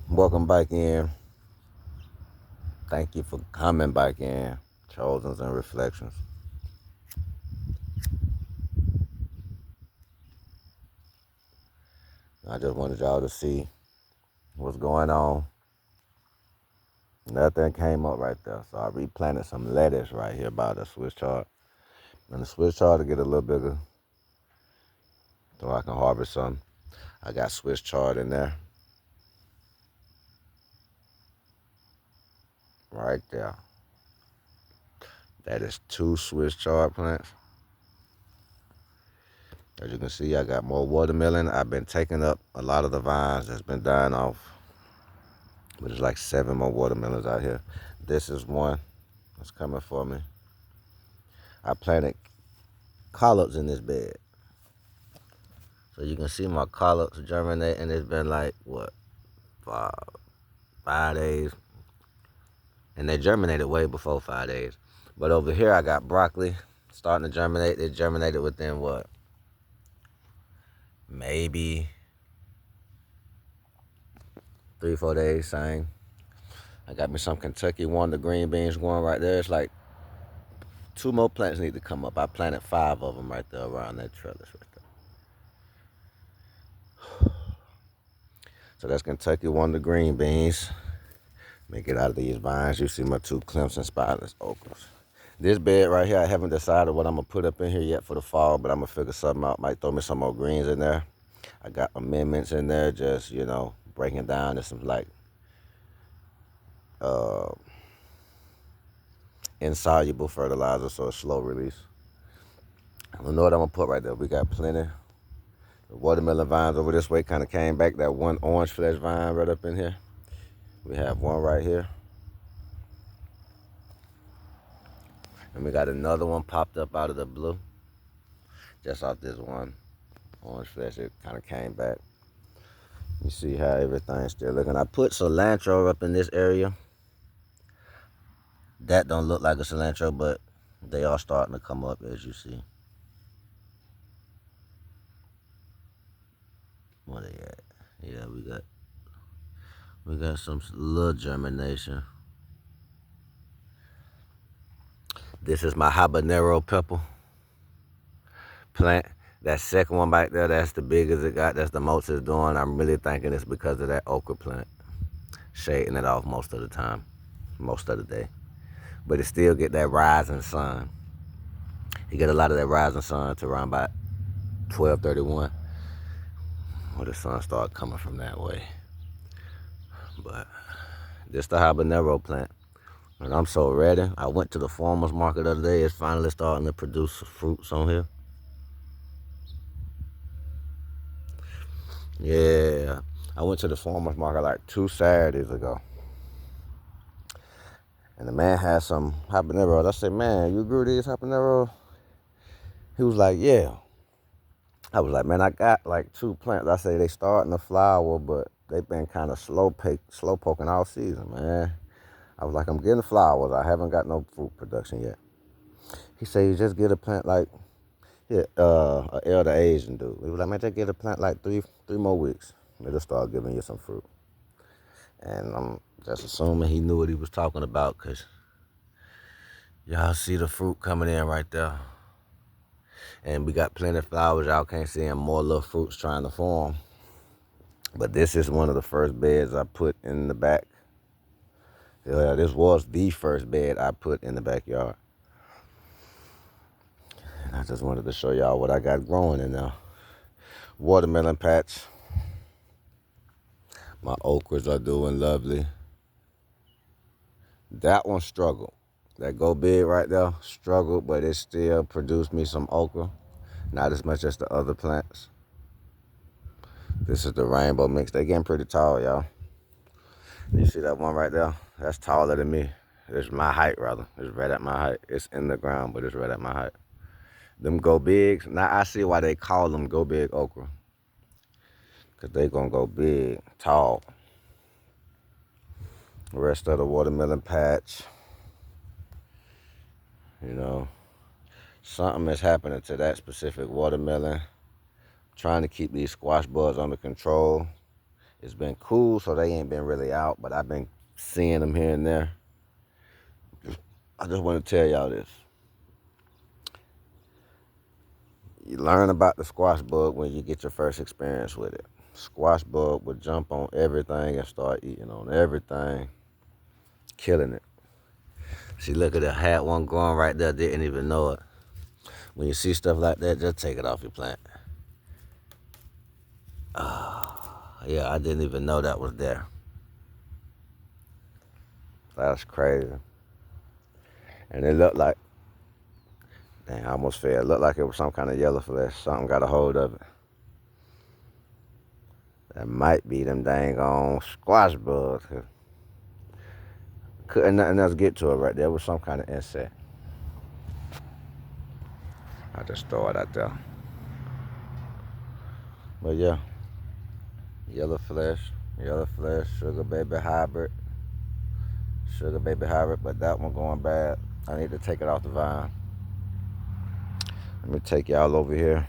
Welcome back in. Thank you for coming back in. Chosens and Reflections. I just wanted y'all to see what's going on. Nothing came up right there. So I replanted some lettuce right here by the Swiss chard. And the Swiss chard to get a little bigger so I can harvest some. I got Swiss chard in there. Right there. That is 2 Swiss chard plants. As you can see, I got more watermelon. I've been taking up a lot of the vines that's been dying off. But there's like 7 more watermelons out here. This is one that's coming for me. I planted collards in this bed. So you can see my collards germinate, and it's been like, what, 5 days? And they germinated way before 5 days. But over here, I got broccoli starting to germinate. It germinated within, what, maybe 3-4 days, same. I got me some Kentucky Wonder green beans going right there. It's like 2 more plants need to come up. I planted 5 of them right there around that trellis right there. So that's Kentucky Wonder green beans. Let me get out of these vines. You see my 2 Clemson spineless okras. This bed right here, I haven't decided what I'm going to put up in here yet for the fall, but I'm going to figure something out. Might throw me some more greens in there. I got amendments in there, just, breaking down to some, like, uh, insoluble fertilizer, so a slow release. I don't know what I'm going to put right there. We got plenty. The watermelon vines over this way kind of came back. That one orange flesh vine right up in here. We have one right here. And we got another one popped up out of the blue. Just off this one orange flesh, it kind of came back. You see how everything's still looking. I put cilantro up in this area. That don't look like a cilantro, but they are starting to come up, as you see. Where they at? Yeah, we got some little germination. This is my habanero pepper plant. That second one back there, that's the biggest it got. That's the most it's doing. I'm really thinking it's because of that okra plant. Shading it off most of the time, most of the day. But it still get that rising sun. You get a lot of that rising sun to around about 12:31, where the sun start coming from that way. But this the habanero plant. And I'm so ready. I went to the farmer's market the other day. It's finally starting to produce fruits on here. Yeah. I went to the farmer's market like 2 Saturdays ago. And the man had some habaneros. I said, man, you grew these habaneros? He was like, yeah. I was like, man, I got like 2 plants. I say they starting to flower, but they've been kind of slow poking all season, man. I was like, I'm getting flowers. I haven't got no fruit production yet. He said, you just get a plant like, yeah, an elder Asian dude. He was like, man, just get a plant like three more weeks. It'll start giving you some fruit. And I'm just assuming he knew what he was talking about, because y'all see the fruit coming in right there. And we got plenty of flowers. Y'all can't see them. More little fruits trying to form. But this is one of the first beds I put in the back. Yeah, this was the first bed I put in the backyard. And I just wanted to show y'all what I got growing in there. Watermelon patch. My okras are doing lovely. That one struggled. That go big right there struggled, but it still produced me some okra. Not as much as the other plants. This is the rainbow mix. They getting pretty tall, y'all. You see that one right there? That's taller than me. It's my height, rather. It's right at my height. It's in the ground, but it's right at my height. Them go bigs. Now I see why they call them go big okra. Because they going to go big, tall. The rest of the watermelon patch, something is happening to that specific watermelon. Trying to keep these squash bugs under control. It's been cool, so they ain't been really out, but I've been seeing them here and there. I just want to tell y'all this. You learn about the squash bug when you get your first experience with it. Squash bug would jump on everything and start eating on everything, killing it. See, look at it. I had one growing right there, didn't even know it. When you see stuff like that, just take it off your plant. Yeah, I didn't even know that was there. That's crazy. And it looked like, dang, I almost fell. It looked like it was some kind of yellow flesh. Something got a hold of it. That might be them dang on squash bugs. Couldn't nothing else get to it right there. It was some kind of insect. I just throw it out there. But yeah, yellow flesh, sugar baby hybrid, but that one going bad. I need to take it off the vine. Let me take y'all over here.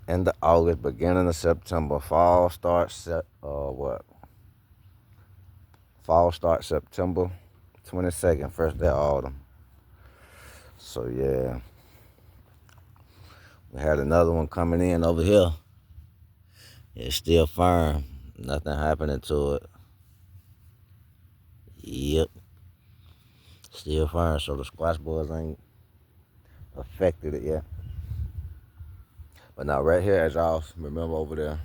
End of August, beginning of September. Fall starts Fall starts September 22nd, first day of autumn. So yeah, we had another one coming in over here. It's still firm. Nothing happening to it. Yep. Still firm, so the squash bugs ain't affected it yet. But now right here, as y'all remember over there,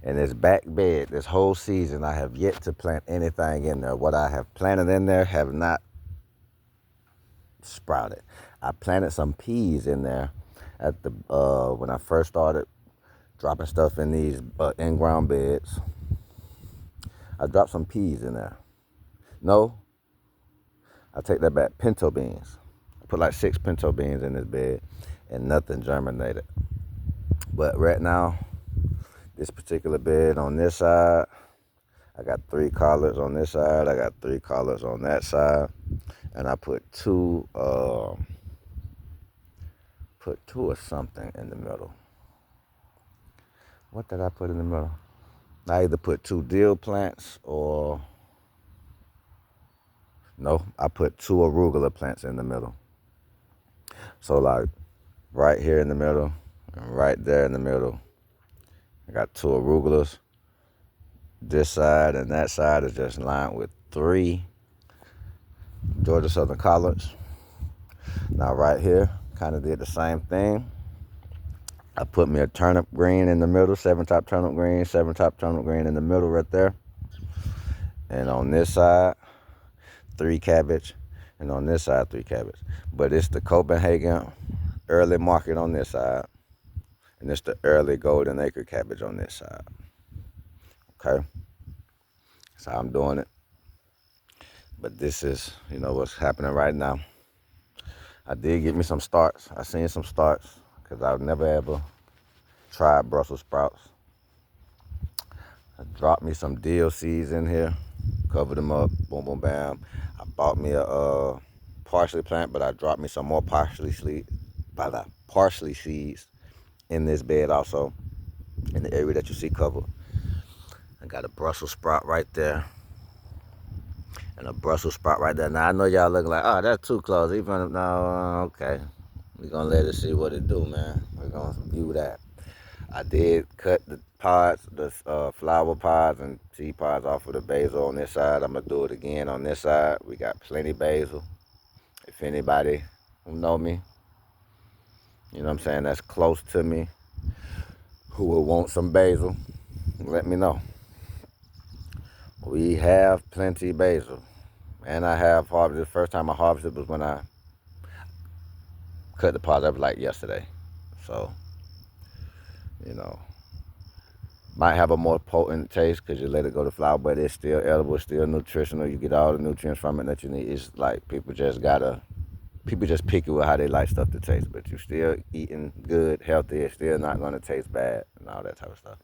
in this back bed, this whole season, I have yet to plant anything in there. What I have planted in there have not sprouted. I planted some peas in there at the when I first started dropping stuff in these in-ground beds. I dropped some peas in there. No, I take that back. Pinto beans. I put like 6 pinto beans in this bed, and nothing germinated. But right now, this particular bed on this side, I got 3 collards on this side. I got 3 collards on that side, and I put two of something in the middle. What did I put in the middle? I either put 2 dill plants or no, I put 2 arugula plants in the middle. So like right here in the middle and right there in the middle, I got 2 arugulas. This side and that side is just lined with 3 Georgia Southern collards. Now right here, kind of did the same thing. I put me a turnip green in the middle, 7-top turnip green, 7-top turnip green in the middle right there. And on this side, 3 cabbage, and on this side, 3 cabbage. But it's the Copenhagen early market on this side, and it's the early golden acre cabbage on this side. Okay, that's how I'm doing it. But this is, what's happening right now. I did get me some starts. I seen some starts because I've never ever tried Brussels sprouts. I dropped me some dill seeds in here, covered them up, boom, boom, bam. I bought me a parsley plant, but I dropped me some more parsley seeds in this bed also, in the area that you see covered. I got a Brussels sprout right there, and a Brussels sprout right there. Now I know y'all looking like, oh, that's too close. Even no, okay. We're gonna let it see what it do, man. We're gonna view that. I did cut the pods, the flower pods and seed pods off of the basil on this side. I'm gonna do it again on this side. We got plenty basil. If anybody who know me, you know what I'm saying, that's close to me, who will want some basil, let me know. We have plenty basil. And I have harvested. The first time I harvested was when I cut the pods up like yesterday. So, might have a more potent taste because you let it go to flower, but it's still edible, it's still nutritional. You get all the nutrients from it that you need. It's like people just picky with how they like stuff to taste, but you're still eating good, healthy. It's still not going to taste bad and all that type of stuff.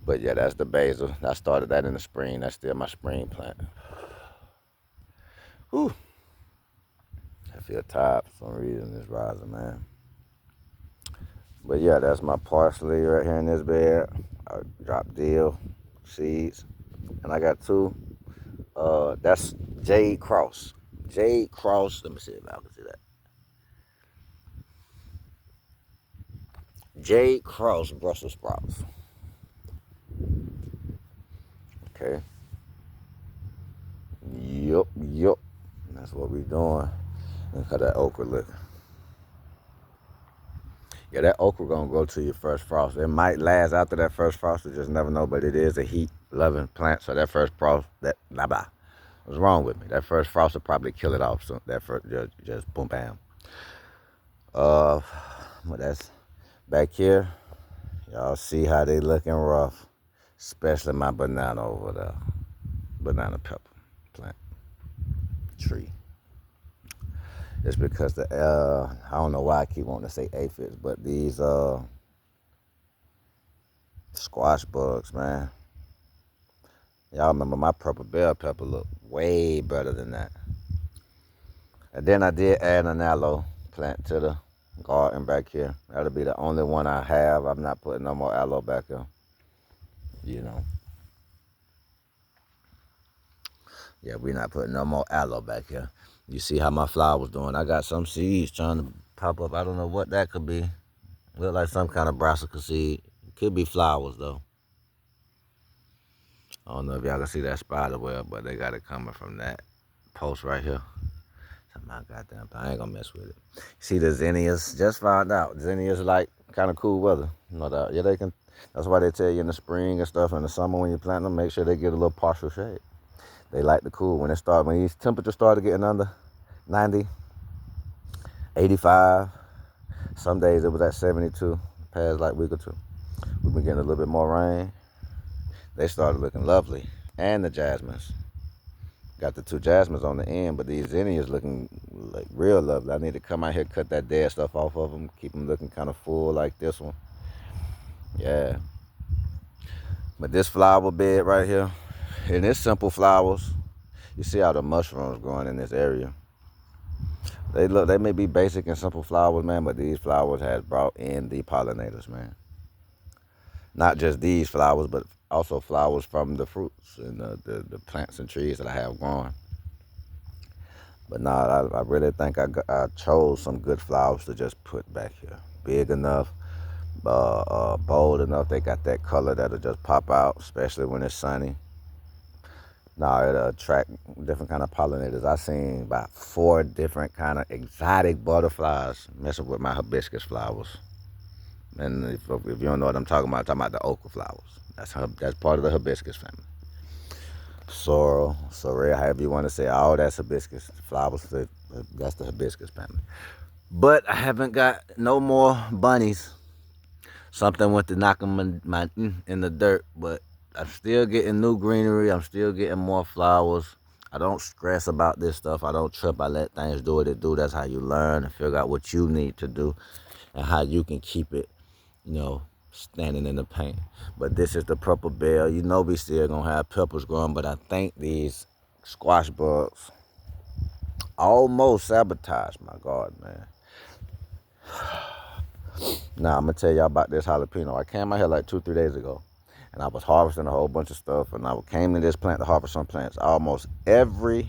But yeah, that's the basil. I started that in the spring. That's still my spring plant. Whew. I feel tired for some reason this rising, man. But yeah, that's my parsley right here in this bed. I dropped dill seeds, and I got two. That's Jade Cross. Jade Cross. Let me see if I can see that. Jade Cross Brussels sprouts. Okay. Yup. That's what we doing. Look how that okra looking. Yeah, that okra gonna grow to your first frost. It might last after that first frost. You just never know. But it is a heat-loving plant, so that first frost, what's wrong with me? That first frost will probably kill it off. So that first, just boom, bam. But that's back here. Y'all see how they looking rough, especially my banana over there, banana pepper plant tree. It's because I don't know why I keep wanting to say aphids, but these squash bugs, man. Y'all remember my purple bell pepper looked way better than that. And then I did add an aloe plant to the garden back here. That'll be the only one I have. I'm not putting no more aloe back here. You know. Yeah, we're not putting no more aloe back here. You see how my flowers doing. I got some seeds trying to pop up. I don't know what that could be. Look like some kind of brassica seed. It could be flowers though. I don't know if y'all can see that spider web, but they got it coming from that post right here. My goddamn thing. I ain't gonna mess with it. See the zinnias? Just found out. Zinnias like kind of cool weather. No doubt. Yeah, they can. That's why they tell you in the spring and stuff, in the summer when you plant them, make sure they get a little partial shade. They like the cool. When these temperatures started getting under 90, 85, some days it was at 72, past like week or two. We've been getting a little bit more rain. They started looking lovely. And the jasmines. Got the two jasmines on the end, but these zinnias looking like real lovely. I need to come out here, cut that dead stuff off of them, keep them looking kind of full like this one. Yeah. But this flower bed right here, and it's simple flowers. You see how the mushrooms growing in this area. They may be basic and simple flowers, man, but these flowers has brought in the pollinators, man. Not just these flowers, but also flowers from the fruits and the plants and trees that I have growing. But nah, I really think I chose some good flowers to just put back here. Big enough, bold enough. They got that color that'll just pop out, especially when it's sunny. Nah, it'll attract different kind of pollinators. I seen about 4 different kind of exotic butterflies messing with my hibiscus flowers. And if you don't know what I'm talking about the ochre flowers. That's part of the hibiscus family. Sorrel, sorrel, however you want to say, all that's hibiscus flowers. That's the hibiscus family. But I haven't got no more bunnies. Something went to knock them in the dirt, but I'm still getting new greenery. I'm still getting more flowers. I don't stress about this stuff. I don't trip. I let things do what it do. That's how you learn and figure out what you need to do and how you can keep it, standing in the paint. But this is the purple bell. We still gonna have peppers growing, but I think these squash bugs almost sabotaged my garden, man. Now I'm gonna tell y'all about this jalapeno. I came out here like 2-3 days ago, and I was harvesting a whole bunch of stuff, and I came to this plant to harvest some plants. Almost every